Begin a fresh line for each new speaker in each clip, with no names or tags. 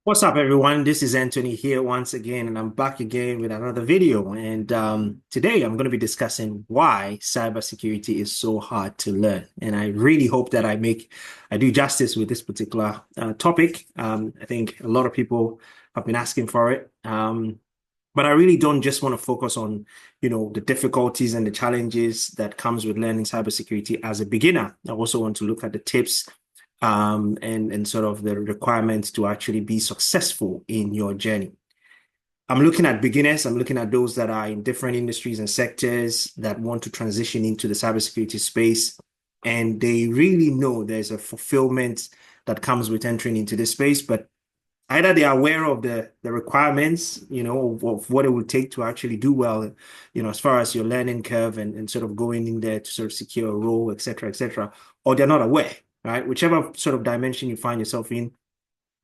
What's up, everyone? This is Anthony here once again, and I'm back again with another video. And today I'm going to be discussing why cybersecurity is so hard to learn. And I really hope that I do justice with this particular topic. I think a lot of people have been asking for it. But I really don't just want to focus on, the difficulties and the challenges that comes with learning cybersecurity as a beginner. I also want to look at the tips and sort of the requirements to actually be successful in your journey. I'm looking at beginners. I'm looking at those that are in different industries and sectors that want to transition into the cybersecurity space, and they really know there's a fulfillment that comes with entering into this space, but either they are aware of the requirements, of what it would take to actually do well, as far as your learning curve and sort of going in there to sort of secure a role, et cetera, or they're not aware, right? Whichever sort of dimension you find yourself in,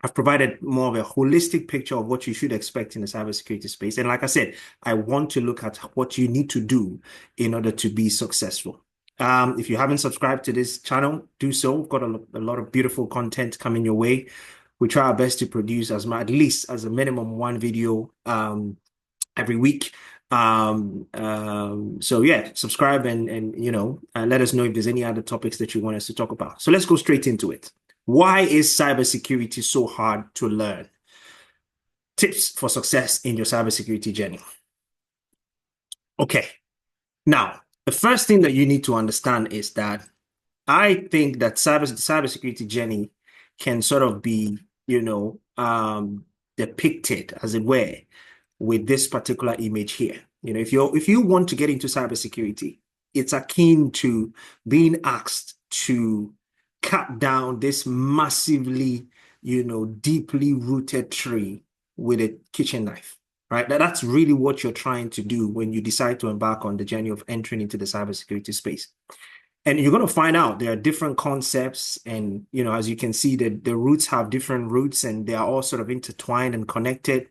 I've provided more of a holistic picture of what you should expect in the cybersecurity space. And like I said, I want to look at what you need to do in order to be successful. If you haven't subscribed to this channel, do so. We've got a lot of beautiful content coming your way. We try our best to produce at least as a minimum one video every week. So yeah, subscribe and let us know if there's any other topics that you want us to talk about. So let's go straight into it. Why is cybersecurity so hard to learn? Tips for success in your cybersecurity journey. Okay, now the first thing that you need to understand is that I think that cybersecurity journey can sort of be, depicted, as it were, with this particular image here. If you want to get into cybersecurity, it's akin to being asked to cut down this massively, deeply rooted tree with a kitchen knife, right? That's really what you're trying to do when you decide to embark on the journey of entering into the cybersecurity space. And you're going to find out there are different concepts. And, as you can see, the roots have different roots and they are all sort of intertwined and connected.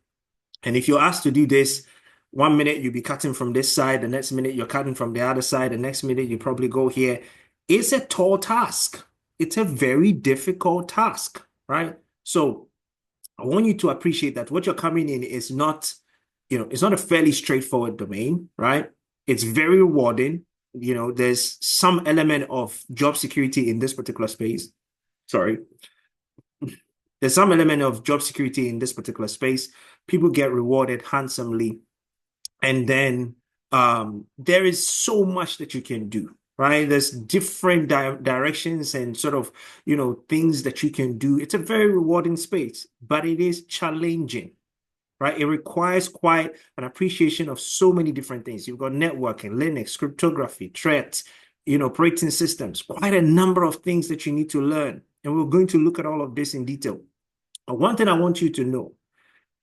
And if you're asked to do this, one minute you'll be cutting from this side, the next minute you're cutting from the other side, the next minute you probably go here. It's a tall task. It's a very difficult task, right? So I want you to appreciate that what you're coming in is not, it's not a fairly straightforward domain, right? It's very rewarding. There's some element of job security in this particular space. Sorry. There's some element of job security in this particular space. People get rewarded handsomely. And then there is so much that you can do, right? There's different directions and sort of, things that you can do. It's a very rewarding space, but it is challenging, right? It requires quite an appreciation of so many different things. You've got networking, Linux, cryptography, threats, operating systems, quite a number of things that you need to learn. And we're going to look at all of this in detail. But one thing I want you to know,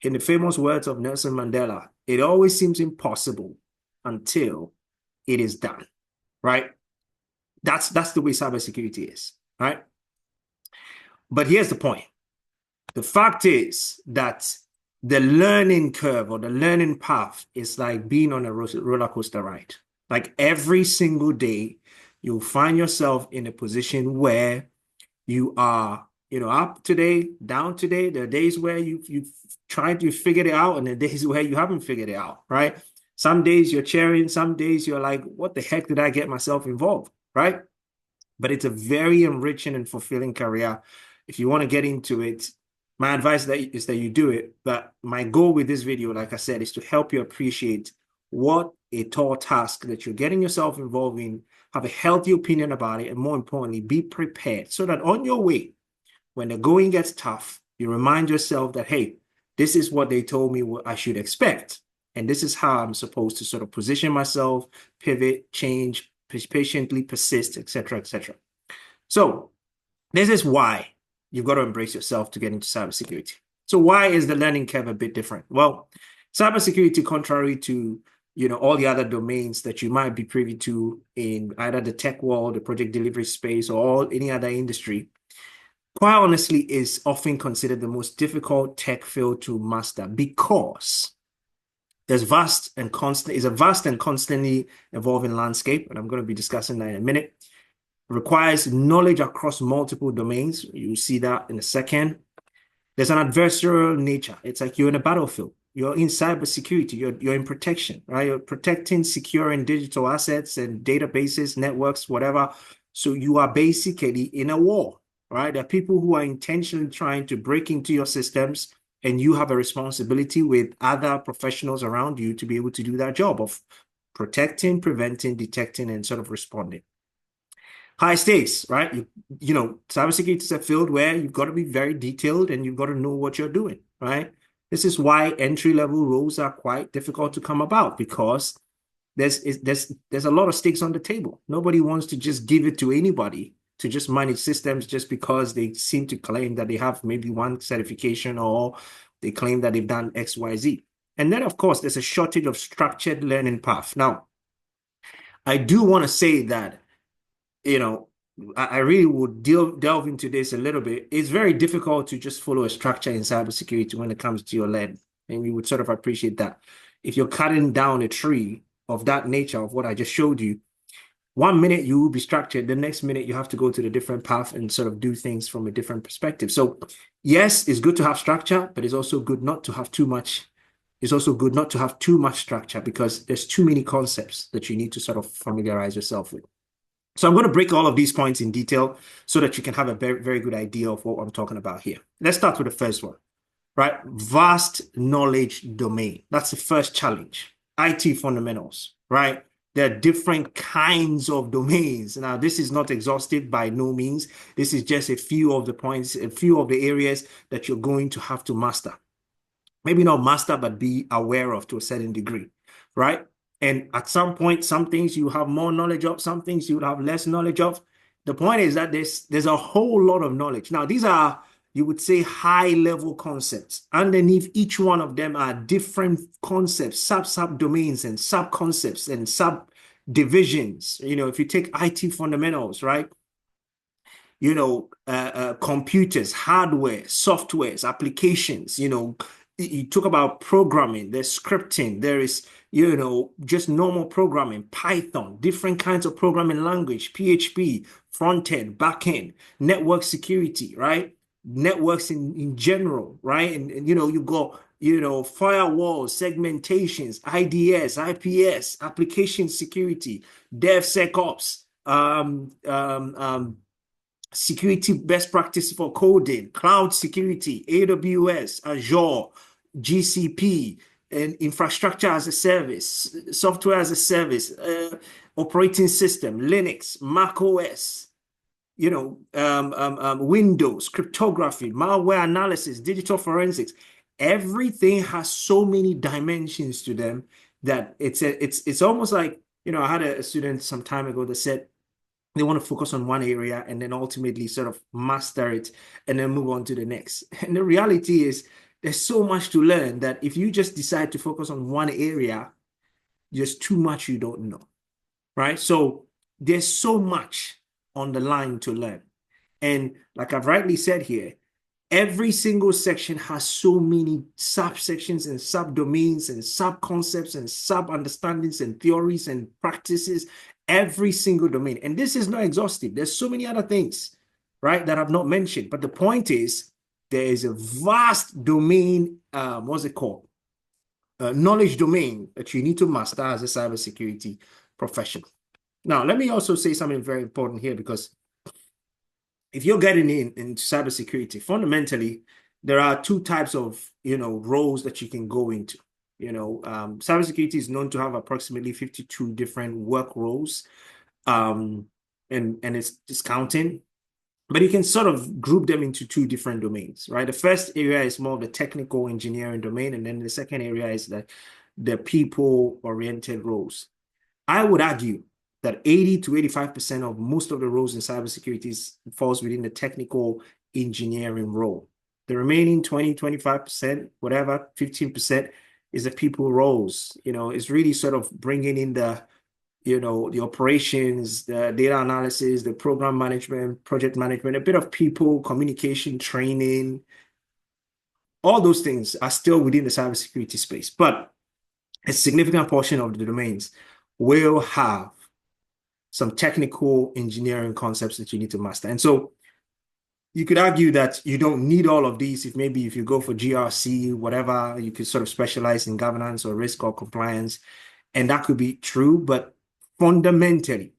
in the famous words of Nelson Mandela, it always seems impossible until it is done, right? That's the way cybersecurity is, right? But here's the point. The fact is that the learning curve or the learning path is like being on a roller coaster ride. Like every single day, you'll find yourself in a position where you are, up today, down today. There are days where you've tried to figure it out, and the days where you haven't figured it out, right? Some days you're cheering, some days you're like, what the heck did I get myself involved, right? But it's a very enriching and fulfilling career. If you want to get into it, my advice is that you do it. But my goal with this video, like I said, is to help you appreciate what a tall task that you're getting yourself involved in, have a healthy opinion about it, and more importantly, be prepared so that on your way, when the going gets tough, you remind yourself that, hey, this is what they told me what I should expect. And this is how I'm supposed to sort of position myself, pivot, change, patiently persist, etc., etc. So this is why you've got to embrace yourself to get into cybersecurity. So why is the learning curve a bit different? Well, cybersecurity, contrary to all the other domains that you might be privy to in either the tech world, the project delivery space, or any other industry, quite honestly, is often considered the most difficult tech field to master because it's a vast and constantly evolving landscape, and I'm going to be discussing that in a minute. Requires knowledge across multiple domains. You'll see that in a second. There's an adversarial nature. It's like you're in a battlefield. You're in cybersecurity. You're in protection, right? You're protecting, securing digital assets and databases, networks, whatever. So you are basically in a war, right? There are people who are intentionally trying to break into your systems, and you have a responsibility with other professionals around you to be able to do that job of protecting, preventing, detecting, and sort of responding. High stakes, right? Cybersecurity is a field where you've got to be very detailed and you've got to know what you're doing, right? This is why entry-level roles are quite difficult to come about, because there's a lot of stakes on the table. Nobody wants to just give it to anybody to just manage systems just because they seem to claim that they have maybe one certification, or they claim that they've done X, Y, Z. And then, of course, there's a shortage of structured learning path. Now, I do want to say that, you know, I really would delve into this a little bit. It's very difficult to just follow a structure in cybersecurity when it comes to your learning. And we would sort of appreciate that. If you're cutting down a tree of that nature of what I just showed you, 1 minute you will be structured, the next minute you have to go to the different path and sort of do things from a different perspective. So yes, it's good to have structure, but it's also good not to have too much. It's also good not to have too much structure, because there's too many concepts that you need to sort of familiarize yourself with. So I'm going to break all of these points in detail so that you can have a very, very good idea of what I'm talking about here. Let's start with the first one, right? Vast knowledge domain. That's the first challenge. IT fundamentals, right? There are different kinds of domains. Now, this is not exhaustive by no means. This is just a few of the points, a few of the areas that you're going to have to master. Maybe not master, but be aware of to a certain degree, right? And at some point, some things you have more knowledge of, some things you would have less knowledge of. The point is that there's a whole lot of knowledge. Now, these are, you would say, high-level concepts. Underneath each one of them are different concepts, sub-domains and sub-concepts and subdivisions. If you take IT fundamentals, right? Computers, hardware, softwares, applications, you talk about programming, there's scripting, there is, just normal programming, Python, different kinds of programming language, PHP, front end, back end, network security, right? Networks in general, right? And you've got, firewalls, segmentations, IDS, IPS, application security, DevSecOps, security best practice for coding, cloud security, AWS, Azure, GCP, and infrastructure as a service, software as a service, operating system, Linux, Mac OS, Windows, cryptography, malware analysis, digital forensics. Everything has so many dimensions to them that it's almost like, I had a student some time ago that said, they want to focus on one area and then ultimately sort of master it and then move on to the next. And the reality is there's so much to learn that if you just decide to focus on one area, there's too much you don't know, right? So there's so much on the line to learn. And like I've rightly said here, every single section has so many subsections and subdomains and sub-concepts and sub-understandings and theories and practices, every single domain. And this is not exhaustive. There's so many other things, right, that I've not mentioned. But the point is, there is a vast domain, what's it called? Knowledge domain that you need to master as a cybersecurity professional. Now, let me also say something very important here, because if you're getting into cybersecurity, fundamentally, there are two types of, roles that you can go into. Cybersecurity is known to have approximately 52 different work roles, and it's discounting, but you can sort of group them into two different domains, right? The first area is more of the technical engineering domain, and then the second area is the people-oriented roles. I would argue that 80 to 85% of most of the roles in cybersecurity falls within the technical engineering role. The remaining 20, 25%, whatever, 15% is the people roles. It's really sort of bringing in the operations, the data analysis, the program management, project management, a bit of people, communication, training. All those things are still within the cybersecurity space, but a significant portion of the domains will have some technical engineering concepts that you need to master. And so you could argue that you don't need all of these. If you go for GRC, whatever, you could sort of specialize in governance or risk or compliance, and that could be true. But fundamentally,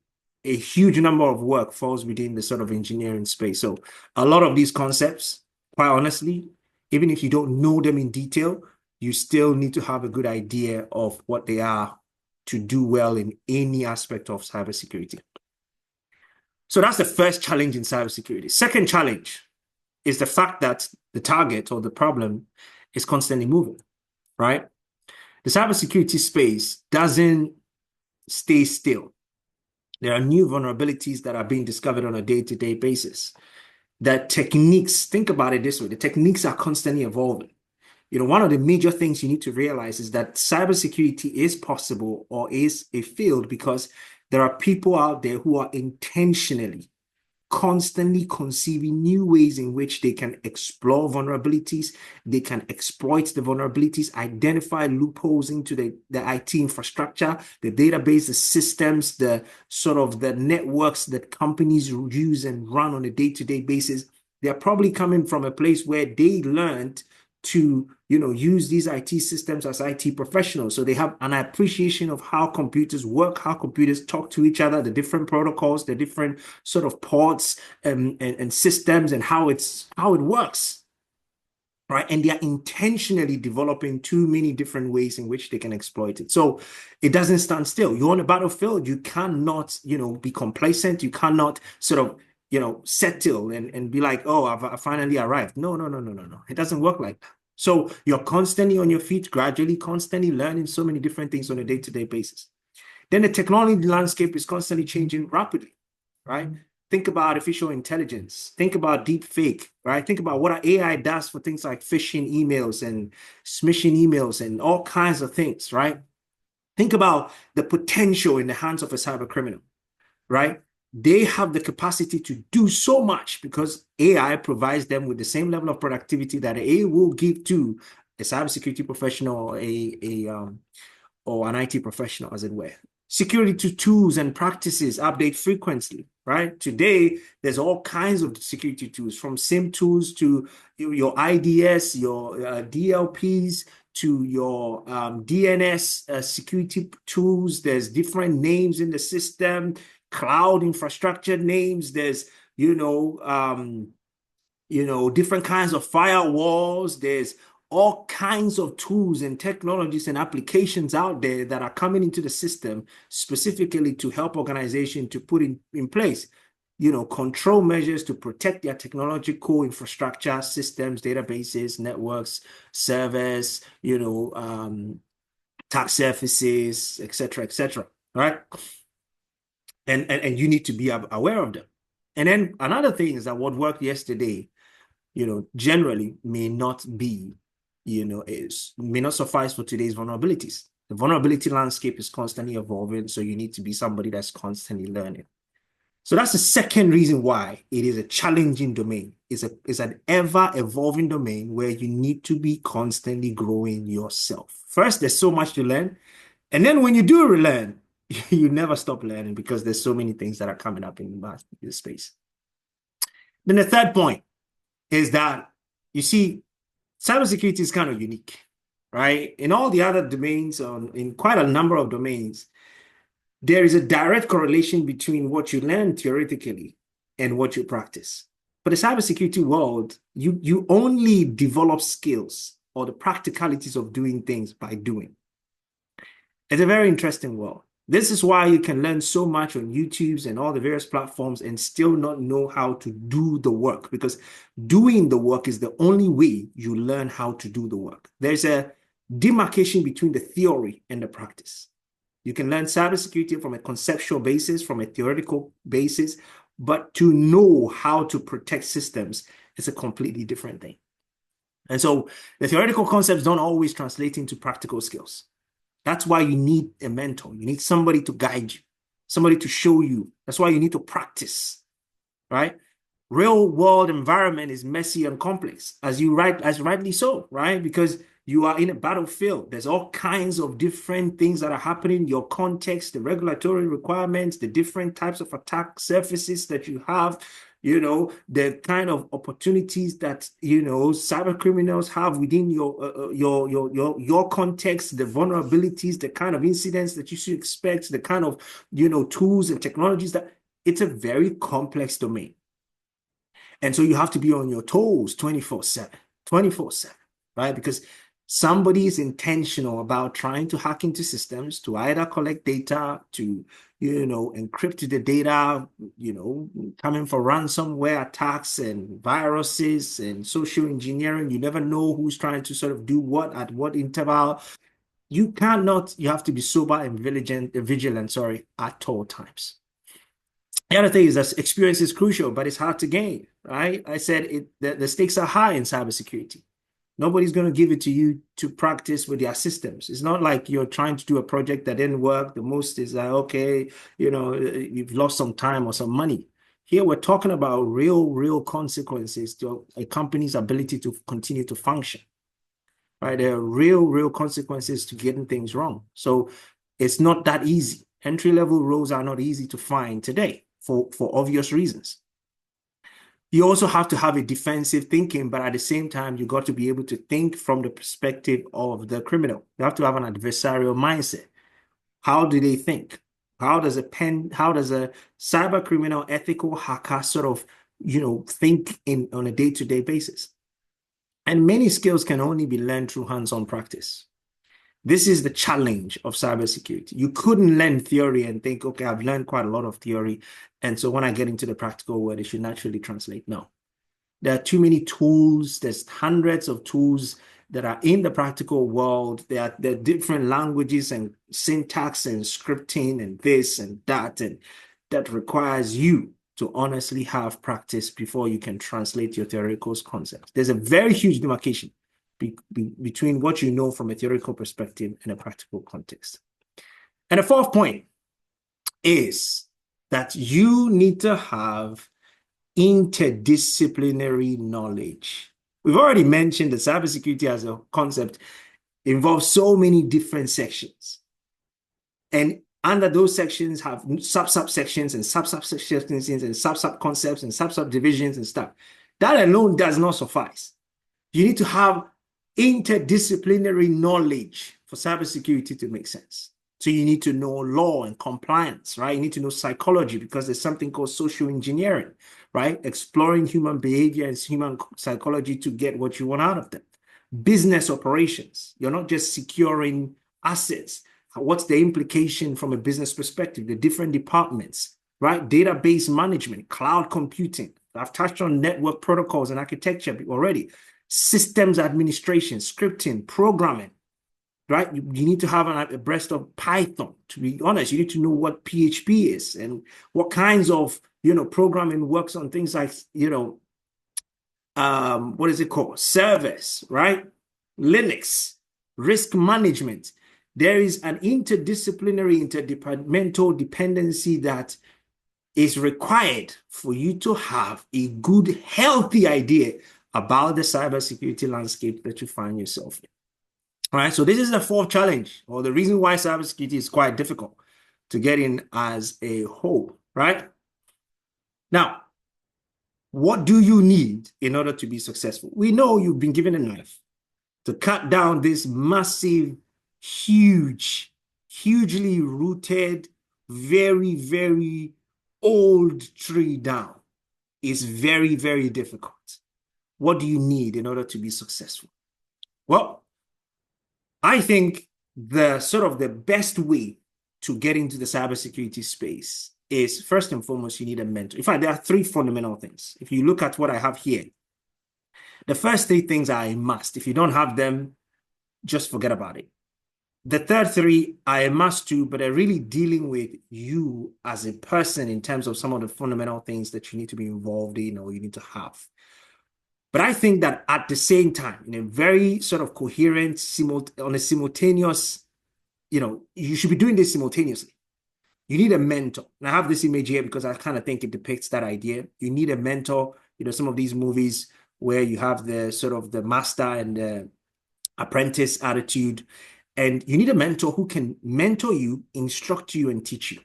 a huge number of work falls within the sort of engineering space. So a lot of these concepts, quite honestly, even if you don't know them in detail, you still need to have a good idea of what they are to do well in any aspect of cybersecurity. So that's the first challenge in cybersecurity. Second challenge is the fact that the target or the problem is constantly moving, right? The cybersecurity space doesn't stay still. There are new vulnerabilities that are being discovered on a day-to-day basis. The techniques, think about it this way, the techniques are constantly evolving. One of the major things you need to realize is that cybersecurity is possible or is a field because there are people out there who are intentionally constantly conceiving new ways in which they can explore vulnerabilities, they can exploit the vulnerabilities, identify loopholes into the IT infrastructure, the database, the systems, the sort of the networks that companies use and run on a day-to-day basis. They're probably coming from a place where they learned to use these IT systems as IT professionals. So they have an appreciation of how computers work, how computers talk to each other, the different protocols, the different sort of ports and systems and how it works. Right. And they are intentionally developing too many different ways in which they can exploit it. So it doesn't stand still. You're on a battlefield. You cannot, be complacent. You cannot sort of settle and be like, oh, I've finally arrived. No. It doesn't work like that. So you're constantly on your feet, gradually, constantly learning so many different things on a day-to-day basis. Then the technology landscape is constantly changing rapidly, right? Think about artificial intelligence. Think about deep fake, right? Think about what AI does for things like phishing emails and smishing emails and all kinds of things, right? Think about the potential in the hands of a cyber criminal, right? They have the capacity to do so much because AI provides them with the same level of productivity that AI will give to a cybersecurity professional or an IT professional, as it were. Security tools and practices update frequently, right? Today, there's all kinds of security tools, from SIM tools to your IDS, your DLPs, to your DNS security tools. There's different names in the system, cloud infrastructure names. There's, different kinds of firewalls. There's all kinds of tools and technologies and applications out there that are coming into the system specifically to help organizations to put in place, control measures to protect their technological infrastructure, systems, databases, networks, servers, attack surfaces, etc., right? And you need to be aware of them. And then another thing is that what worked yesterday, generally may not be, may not suffice for today's vulnerabilities. The vulnerability landscape is constantly evolving, so you need to be somebody that's constantly learning. So that's the second reason why it is a challenging domain. It's an ever-evolving domain where you need to be constantly growing yourself. First, there's so much to learn. And then when you do relearn, you never stop learning because there's so many things that are coming up in the space. Then the third point is that, you see, cybersecurity is kind of unique, right? In all the other domains, in quite a number of domains, there is a direct correlation between what you learn theoretically and what you practice. For the cybersecurity world, you only develop skills or the practicalities of doing things by doing. It's a very interesting world. This is why you can learn so much on YouTube's and all the various platforms and still not know how to do the work, because doing the work is the only way you learn how to do the work. There's a demarcation between the theory and the practice. You can learn cybersecurity from a conceptual basis, from a theoretical basis, but to know how to protect systems is a completely different thing. And so the theoretical concepts don't always translate into practical skills. That's why you need a mentor. You need somebody to guide you, somebody to show you. That's why you need to practice, right? Real world environment is messy and complex, as rightly so, right? Because you are in a battlefield. There's all kinds of different things that are happening, your context, the regulatory requirements, the different types of attack surfaces that you have, the kind of opportunities that, cyber criminals have within your context, the vulnerabilities, the kind of incidents that you should expect, the kind of, tools and technologies that it's a very complex domain. And so you have to be on your toes 24/7, 24/7, right? Because somebody is intentional about trying to hack into systems to either collect data, to, encrypt the data, coming for ransomware attacks and viruses and social engineering. You never know who's trying to sort of do what at what interval. You have to be sober and vigilant, at all times. The other thing is that experience is crucial, but it's hard to gain, right? I said the stakes are high in cybersecurity. Nobody's going to give it to you to practice with their systems. It's not like you're trying to do a project that didn't work. The most is like, okay, you've lost some time or some money. Here we're talking about real consequences to a company's ability to continue to function, right? There are real consequences to getting things wrong. So it's not that easy. Entry-level roles are not easy to find today for obvious reasons. You also have to have a defensive thinking, but at the same time, you got to be able to think from the perspective of the criminal. You have to have an adversarial mindset. How do they think? How does a cyber criminal, ethical hacker sort of, think on a day-to-day basis? And many skills can only be learned through hands-on practice. This is the challenge of cybersecurity. You couldn't learn theory and think, okay, I've learned quite a lot of theory, and so when I get into the practical world, it should naturally translate. No. There are too many tools. There's hundreds of tools that are in the practical world. There are different languages and syntax and scripting and this and that requires you to honestly have practice before you can translate your theoretical concepts. There's a very huge demarcation between what you know from a theoretical perspective and a practical context. And the fourth point is that you need to have interdisciplinary knowledge. We've already mentioned that cybersecurity as a concept involves so many different sections. And under those sections have sub-subsections and sub-subsections and sub-sub-concepts and sub-subdivisions and stuff. That alone does not suffice. You need to have interdisciplinary knowledge for cybersecurity to make sense. So you need to know law and compliance, right? You need to know psychology because there's something called social engineering, right? Exploring human behavior and human psychology to get what you want out of them. Business operations. You're not just securing assets. What's the implication from a business perspective? The different departments, right? Database management, cloud computing. I've touched on network protocols and architecture already. Systems administration, scripting, programming, right? You need to have a breast of Python. To be honest, you need to know what PHP is and what kinds of, programming works on things like, what is it called? Servers, right? Linux, risk management. There is an interdisciplinary, interdepartmental dependency that is required for you to have a good, healthy idea about the cybersecurity landscape that you find yourself in. All right, so this is the fourth challenge, or the reason why cybersecurity is quite difficult to get in as a whole, right? Now, what do you need in order to be successful? We know you've been given a knife to cut down this massive, hugely rooted, very, very old tree down. It's very, very difficult. What do you need in order to be successful? Well, I think the best way to get into the cybersecurity space is, first and foremost, you need a mentor. In fact, there are three fundamental things. If you look at what I have here, the first three things are a must. If you don't have them, just forget about it. The third three are a must too, but they're really dealing with you as a person in terms of some of the fundamental things that you need to be involved in or you need to have. But I think that at the same time, in a very sort of coherent, on a simultaneous, you should be doing this simultaneously. You need a mentor. And I have this image here because I kind of think it depicts that idea. You need a mentor. Some of these movies where you have the sort of the master and the apprentice attitude. And you need a mentor who can mentor you, instruct you, and teach you.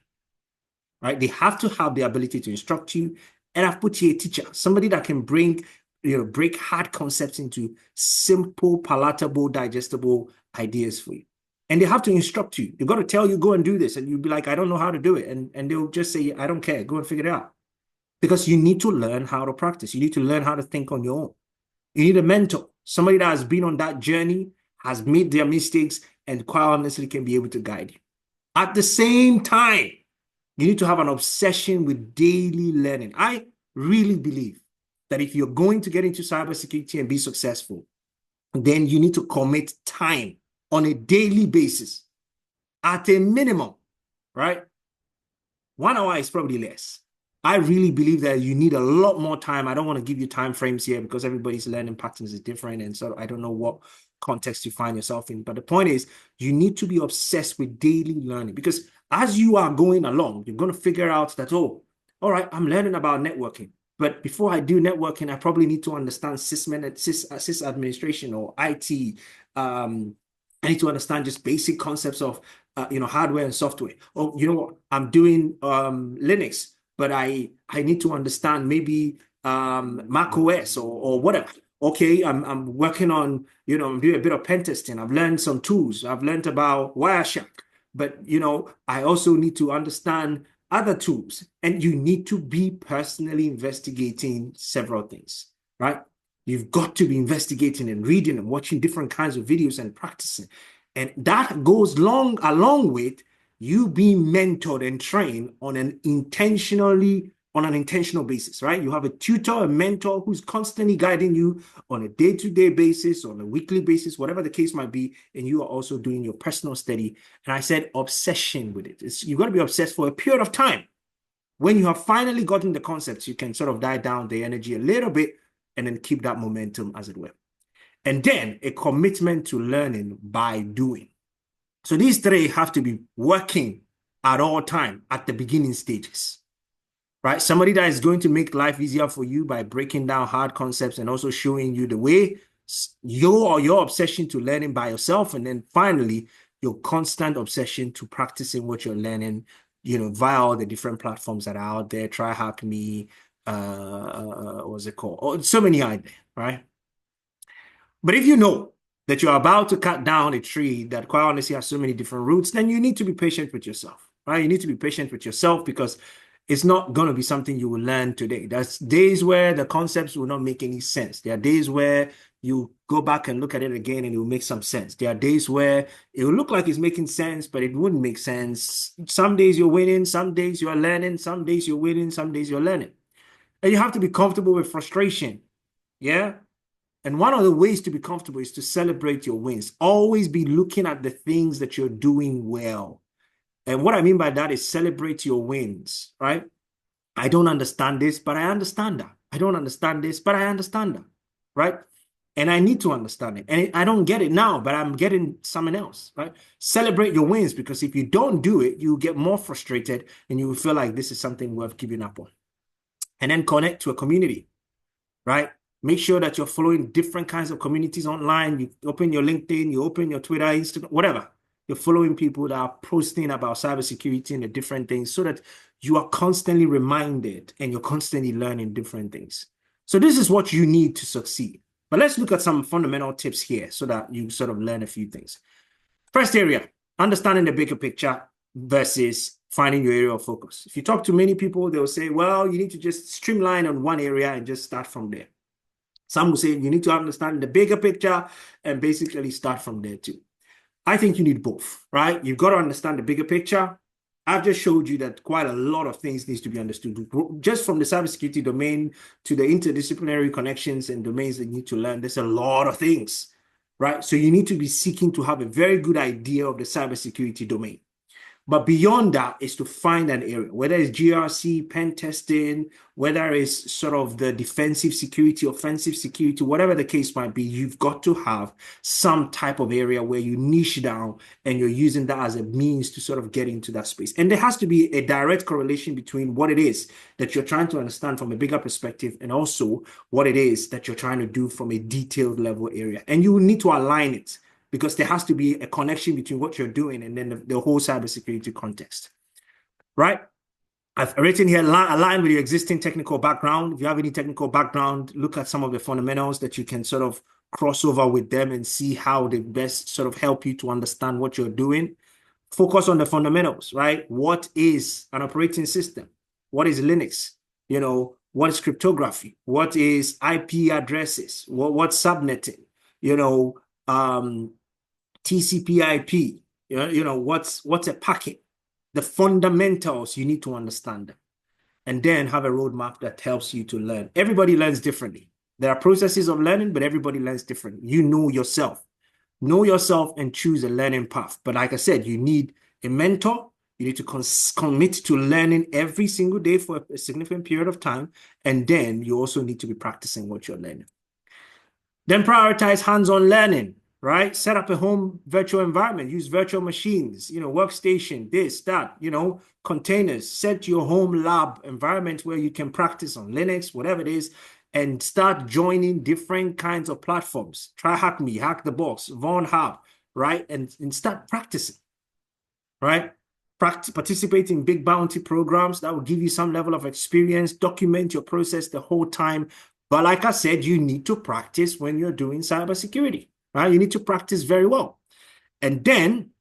Right? They have to have the ability to instruct you And I've put here a teacher, somebody that can bring, break hard concepts into simple, palatable, digestible ideas for you. And they have to instruct you. They've got to tell you, go and do this. And you'll be like, I don't know how to do it. And they'll just say, I don't care. Go and figure it out. Because you need to learn how to practice. You need to learn how to think on your own. You need a mentor, somebody that has been on that journey, has made their mistakes, and quite honestly can be able to guide you. At the same time, you need to have an obsession with daily learning. I really believe that if you're going to get into cybersecurity and be successful, then you need to commit time on a daily basis at a minimum, right? 1 hour is probably less. I really believe that you need a lot more time. I don't want to give you time frames here because everybody's learning patterns is different. And so I don't know what context you find yourself in. But the point is, you need to be obsessed with daily learning because as you are going along, you're going to figure out that, oh, all right, I'm learning about networking. But before I do networking, I probably need to understand sys administration or IT. I need to understand just basic concepts of hardware and software. Or you know what, I'm doing Linux, but I need to understand maybe Mac OS or whatever. Okay, I'm working on, I'm doing a bit of pen testing. I've learned some tools. I've learned about Wireshark, but I also need to understand other tools. And you need to be personally investigating several things, right? You've got to be investigating and reading and watching different kinds of videos and practicing. And that goes along with you being mentored and trained on an intentional basis, right? You have a tutor, a mentor who's constantly guiding you on a day-to-day basis, on a weekly basis, whatever the case might be, and you are also doing your personal study. And I said obsession with it. You've got to be obsessed for a period of time. When you have finally gotten the concepts, you can sort of die down the energy a little bit and then keep that momentum, as it were. And then a commitment to learning by doing. So these three have to be working at all time at the beginning stages, right? Somebody that is going to make life easier for you by breaking down hard concepts and also showing you the way, your obsession to learning by yourself. And then finally, your constant obsession to practicing what you're learning, via all the different platforms that are out there. Try Hack Me, what's it called? Oh, so many out there, right? But if you know that you're about to cut down a tree that quite honestly has so many different roots, then you need to be patient with yourself, right? You need to be patient with yourself because it's not going to be something you will learn today. There's days where the concepts will not make any sense. There are days where you go back and look at it again and it will make some sense. There are days where it will look like it's making sense, but it wouldn't make sense. Some days you're winning, some days you're learning, some days you're winning, some days you're learning. And you have to be comfortable with frustration. Yeah. And one of the ways to be comfortable is to celebrate your wins. Always be looking at the things that you're doing well. And what I mean by that is celebrate your wins, right? I don't understand this, but I understand that. I don't understand this, but I understand that, right? And I need to understand it. And I don't get it now, but I'm getting something else, right? Celebrate your wins, because if you don't do it, you get more frustrated and you will feel like this is something worth giving up on. And then connect to a community, right? Make sure that you're following different kinds of communities online. You open your LinkedIn, you open your Twitter, Instagram, whatever. You're following people that are posting about cybersecurity and the different things so that you are constantly reminded and you're constantly learning different things. So this is what you need to succeed. But let's look at some fundamental tips here so that you sort of learn a few things. First area, understanding the bigger picture versus finding your area of focus. If you talk to many people, they'll say, well, you need to just streamline on one area and just start from there. Some will say you need to understand the bigger picture and basically start from there too. I think you need both, right? You've got to understand the bigger picture. I've just showed you that quite a lot of things needs to be understood, just from the cybersecurity domain to the interdisciplinary connections and domains that you need to learn. There's a lot of things, right? So you need to be seeking to have a very good idea of the cybersecurity domain. But beyond that is to find an area, whether it's GRC, pen testing, whether it's sort of the defensive security, offensive security, whatever the case might be, you've got to have some type of area where you niche down and you're using that as a means to sort of get into that space. And there has to be a direct correlation between what it is that you're trying to understand from a bigger perspective and also what it is that you're trying to do from a detailed level area. And you will need to align it, because there has to be a connection between what you're doing and then the whole cybersecurity context, right? I've written here, align with your existing technical background. If you have any technical background, look at some of the fundamentals that you can sort of cross over with them and see how they best sort of help you to understand what you're doing. Focus on the fundamentals, right? What is an operating system? What is Linux? What is cryptography? What is IP addresses? What's subnetting? You know, TCP/IP. What's a packet? The fundamentals, you need to understand them, and then have a roadmap that helps you to learn. Everybody learns differently. There are processes of learning, but everybody learns differently. You know yourself. Know yourself and choose a learning path. But like I said, you need a mentor. You need to commit to learning every single day for a significant period of time. And then you also need to be practicing what you're learning. Then prioritize hands-on learning, right? Set up a home virtual environment, use virtual machines, workstation, this, that, containers. Set your home lab environment where you can practice on Linux, whatever it is, and start joining different kinds of platforms. Try Hack Me, Hack the Box, Von Hub, right? And start practicing, right? Participate in big bounty programs that will give you some level of experience. Document your process the whole time. But like I said, you need to practice when you're doing cybersecurity, right? You need to practice very well. And then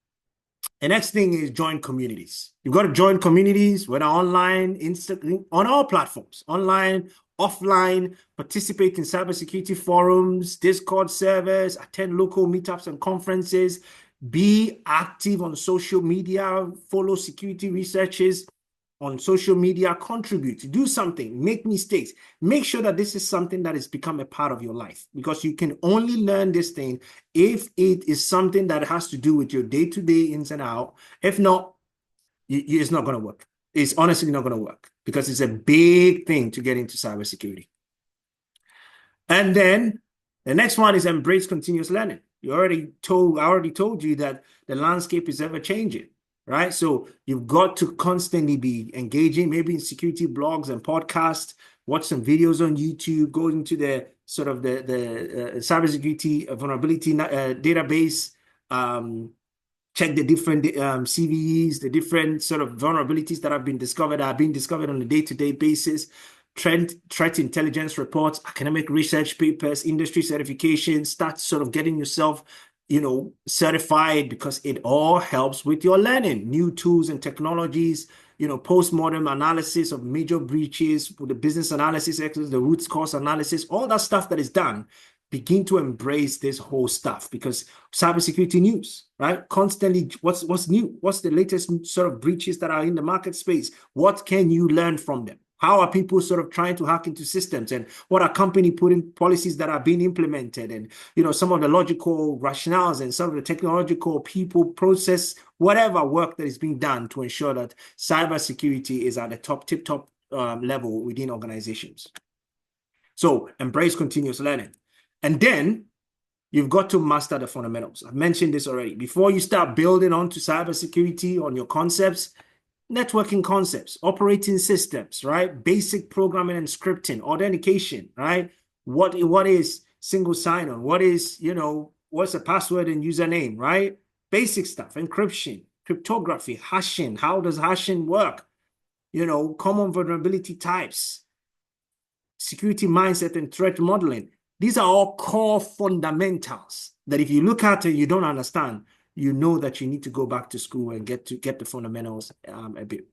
the next thing is join communities. You've got to join communities, whether online, on all platforms, online, offline, participate in cybersecurity forums, Discord servers, attend local meetups and conferences, be active on social media, follow security researchers on social media, contribute, do something, make mistakes. Make sure that this is something that has become a part of your life, because you can only learn this thing if it is something that has to do with your day-to-day ins and out. If not, it's not going to work. It's honestly not going to work, because it's a big thing to get into cybersecurity. And then the next one is embrace continuous learning. I already told you that the landscape is ever changing, right? So you've got to constantly be engaging, maybe in security blogs and podcasts, watch some videos on YouTube, go into the sort of the cybersecurity vulnerability database, check the different CVEs, the different sort of vulnerabilities that have been discovered, on a day-to-day basis. Threat intelligence reports, academic research papers, industry certifications. Start sort of getting yourself, certified, because it all helps with your learning. New tools and technologies, post-mortem analysis of major breaches, the business analysis, the root cause analysis, all that stuff that is done. Begin to embrace this whole stuff, because cybersecurity news, right? Constantly, what's new? What's the latest sort of breaches that are in the market space? What can you learn from them? How are people sort of trying to hack into systems, and what are companies putting policies that are being implemented, and some of the logical rationales and some of the technological people process, whatever work that is being done to ensure that cybersecurity is at the tip-top level within organizations. So embrace continuous learning. And then you've got to master the fundamentals. I've mentioned this already. Before you start building onto cybersecurity on your concepts, networking concepts, operating systems, right? Basic programming and scripting, authentication, right? What is single sign-on? What is, what's a password and username, right? Basic stuff, encryption, cryptography, hashing. How does hashing work? Common vulnerability types, security mindset and threat modeling. These are all core fundamentals that if you look at it, you don't understand, you know that you need to go back to school and get the fundamentals a bit.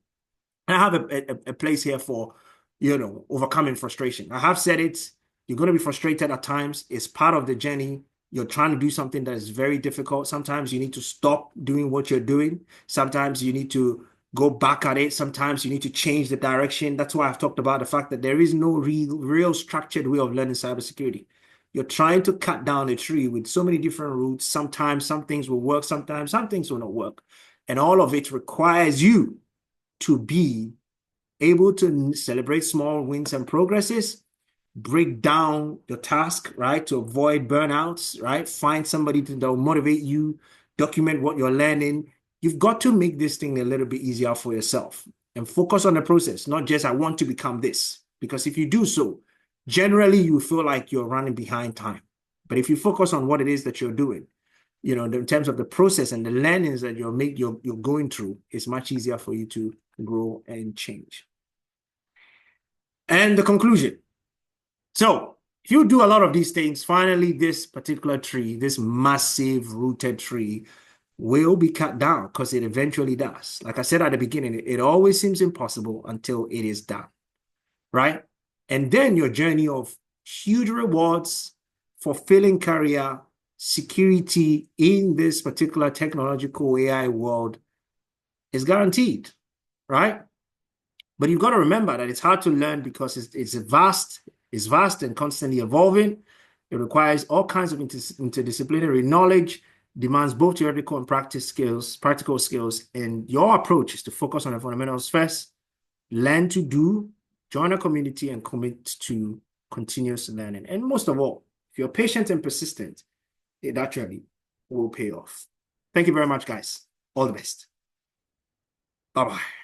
I have a place here for, overcoming frustration. I have said it. You're going to be frustrated at times. It's part of the journey. You're trying to do something that is very difficult. Sometimes you need to stop doing what you're doing. Sometimes you need to go back at it. Sometimes you need to change the direction. That's why I've talked about the fact that there is no real structured way of learning cybersecurity. You're trying to cut down a tree with so many different routes. Sometimes some things will work, sometimes some things will not work. And all of it requires you to be able to celebrate small wins and progresses, break down your task, right, to avoid burnouts, right? Find somebody that will motivate you, document what you're learning. You've got to make this thing a little bit easier for yourself and focus on the process, not just I want to become this. Because if you do so, generally you feel like you're running behind time. But if you focus on what it is that you're doing, in terms of the process and the learnings that you're going through, it's much easier for you to grow and change. And the conclusion. So if you do a lot of these things, finally, this particular tree, this massive rooted tree, will be cut down because it eventually does. Like I said at the beginning, it always seems impossible until it is done, right? And then your journey of huge rewards, fulfilling career, security in this particular technological AI world is guaranteed, right? But you've got to remember that it's hard to learn because it's vast and constantly evolving. It requires all kinds of interdisciplinary knowledge, demands both theoretical and practical skills. And your approach is to focus on the fundamentals first, learn to do, join a community, and commit to continuous learning. And most of all, if you're patient and persistent, it actually will pay off. Thank you very much, guys. All the best. Bye-bye.